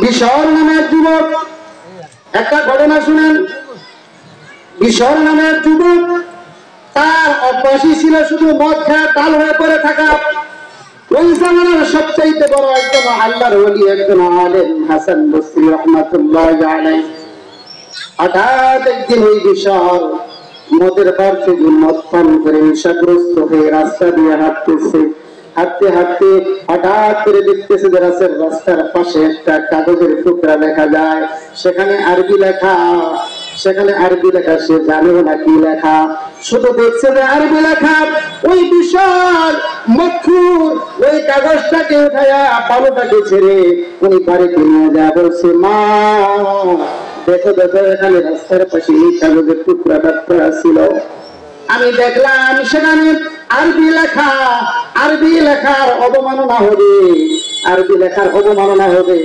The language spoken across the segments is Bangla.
বিশর নামের যুবক একটা ঘটনা শুনেন। বিশর নামের যুবক তার অভ্যাসই ছিল শুধু মদ খায় তাল হয়ে পড়ে থাকা। ওই জামানার সবচাইতে বড় একজন আল্লাহর ওলি, একজন আলেম হাসান বসরি রাহমাতুল্লাহি আলাইহি। হঠাৎ একদিন ওই বিশর মদের বার থেকে মদ পান করে নেশাগ্রস্ত হয়ে রাস্তা দিয়ে হাঁটতেছে। হাঁটতে হাঁটতে হঠাৎ করে দেখতেছে যে রাস্তার পাশে একটা কাগজের টুকরা দেখা যায়, সেখানে আরবি লেখা। সে জানেও না কি লেখা, শুধু দেখছে যে আরবি লেখা। ওই বিশাল মক্ষুর ওই কাগজটাকে উঠায়া বালুটাকে ছেড়ে উনি বাড়িতে নিয়ে যায়। বলছে, মা দেখো দেখো, এখানে রাস্তার পাশে এই কাগজের টুকরাটা পড়া ছিল, আমি দেখলাম সেখানে আরবি লেখা। আরবি লেখার অবমাননা হবে,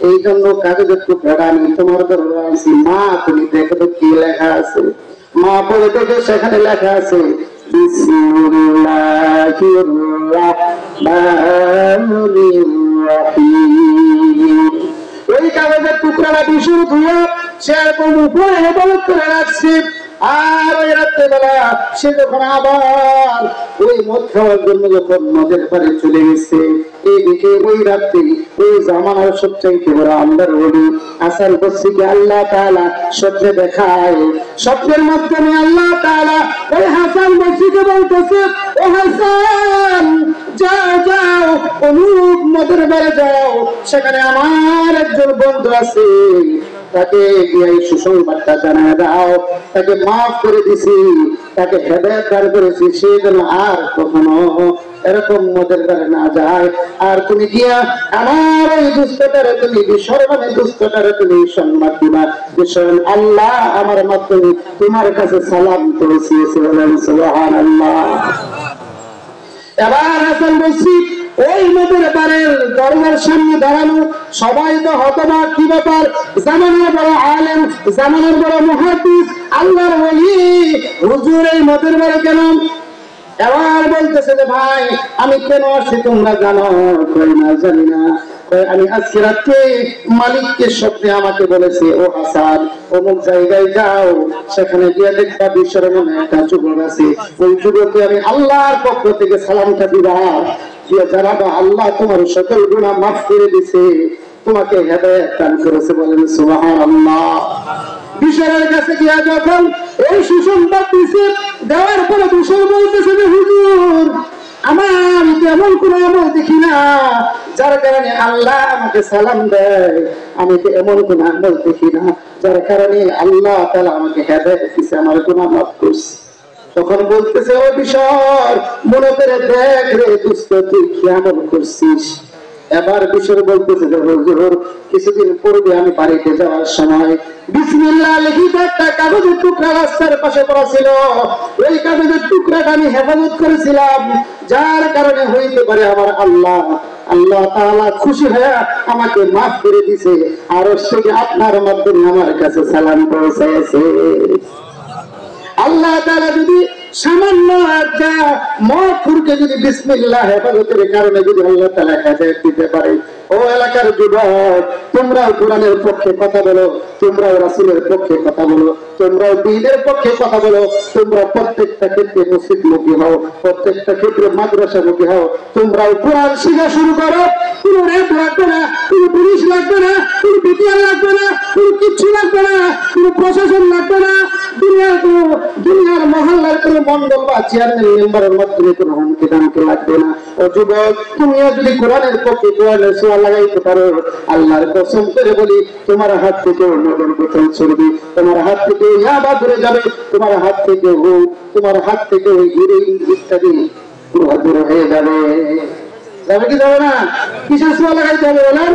এই জন্য কাগজের টুকরাটা আমি তোমার দরবারে আনছি। মা তুমি দেখো তো কি লেখা আছে। মা বলে দেখে সেখানে লেখা আছে, বিসমিল্লাহির রাহমানির রাহিম। ওই কাগজের টুকরাটা বিশুর ধুয়ে সে এরকম উপরে হেফাজত করে রাখছে। আর ওই রাত্রেবেলা সে যখন আবার ওই মদ খাওয়ার জন্য যখন মদের পারে চলে গেছে, এইদিকে ওই রাত্রে ওই জামানার সবচাইতে বড় আল্লাহর ওলি হাসান বসরিকে আল্লাহ তাআলা স্বপ্নে দেখায়। স্বপ্নের মাধ্যমে আল্লাহ তাআলা ওই হাসান বসরিকে বলতেছে, ও হাসান যাও যাও অমুক মদের বারে যাও, সেখানে আমার একজন বন্ধু আছে, তাকে এই সুসংবাদটা জানায় দাও, তাকে মাফ করে দিছি, তাকে হেদায়েত দান করেছি, সে যেন আর কখনো এরকম মদের দ্বারা না যায়। আর তুমি গিয়া আমার ওই দুষ্টটারে তুমি বিসর্বনে দুষ্টটারে তুমি সম্মান দিবা, বিসর্বন আল্লাহ আমার মাধ্যমে তোমার কাছে সালাম পৌঁছিয়েছে। সুবহানাল্লাহ। এবার হাসান বসরি ওই মদের বারের দরজার সামনে দাঁড়ানো, সবাই তো হতবাক, কি ব্যাপার? জামানার বড় আলেম, জামানার বড় মুহাদ্দিস, আল্লাহর ওলি হুজুর এই মদের বারে কেন? এবার বলতেছে যে, ভাই আমি কেন আসছি তোমরা জানো? কই না, জানি না। আমি আজকে রাত্রে মালিককে স্বপ্নে আমাকে বলেছে, ও হাসান অমুক জায়গায় যাও, সেখানে গিয়ে দেখবা বিশ্বের মনে একটা যুবক আছে, ওই যুবককে আমি আল্লাহর পক্ষ থেকে সালামটা দিবা, দিয়ে জানাবা আল্লাহ তোমার সকল গুনাহ মাফ করে দিছে, তোমাকে হেদায়েত দান করেছে। বলেন সুবহানাল্লাহ। বিশরের কাছে গিয়া যখন এই সুসংবাদ দিছে, দেওয়ার পরে বিশর বলতেছে যে, হুজুর আমার এমন কোন আমল দেখি না যার কারণে আল্লাহ আমাকে সালাম দেয়, আমি তো এমন কোন আমল দেখি না যার কারণে আল্লাহ তাআলা আমাকে হেদায়েত দিয়েছে, আমার গুনাহ মাফ করছে। তখন বলতেছে, ও বিশর মনে করে দেখ রে দুষ্ট, তুই কি আমল করছিস? এবার বিশর বলতেছে যে, হুজুর কিছুদিন পূর্বে আমি বাড়িতে যাওয়ার সময় বিসমিল্লাহ লিখিত একটা কাগজের টুকরা রাস্তার পাশে পড়া ছিল, ওই কাগজের টুকরাটা আমি হেফাজত করেছিলাম, যার কারণে হইতে পারে আমার আল্লাহ তাআলা খুশি হয়ে আমাকে মাফ করে দিয়েছে, আর সেটা আপনার মাধ্যমে আমার কাছে সালাম পৌঁছেছে। আল্লাহ তাআলা যদি সামান্য একটা মদখুরকে যদি বিসমিল্লাহ হেফাজতের কারণে যদি আল্লাহ তাআলা হেদায়েত দিতে পারে, ও এলাকার যুবক তোমরাও কোরআনের পক্ষে কথা বলো, তোমরাও রাসূলের পক্ষে কথা বলো, তোমরাও দ্বীনের পক্ষে কথা বলো, তোমরা প্রত্যেকটা ক্ষেত্রে মসজিদমুখী হও, প্রত্যেকটা ক্ষেত্রে মাদ্রাসামুখী হও, তোমরাও কোরআন শিখা শুরু করো। কোনো র্যাব লাগবে না, কোনো পুলিশ লাগবে না, কোনো বিটিআর লাগবে না, কোনো কিচ্ছু লাগবে না, কোনো প্রশাসন লাগবে না, দুনিয়ার মহল্লার কোনো মন্ডল বা চেয়ারম্যান মেম্বারের মাধ্যমে কোনো হুমকি দামকে লাগবে না। ও যুবক তুমিও যদি কোরআনের পক্ষে কোরআনের ছোঁয়া লাগাইতে পারো, আল্লাহর কসম করে বলি তোমার হাত থেকে মদের বোতল ছড়বে, তোমার হাত থেকে ইয়াবা ধরে যাবে, তোমার হাত থেকে ওই হিরোইন ইত্যাদি দূর হয়ে যাবে। যাবে কি যাবে না? কিসের ছোঁয়া লাগাইতে হবে বলেন?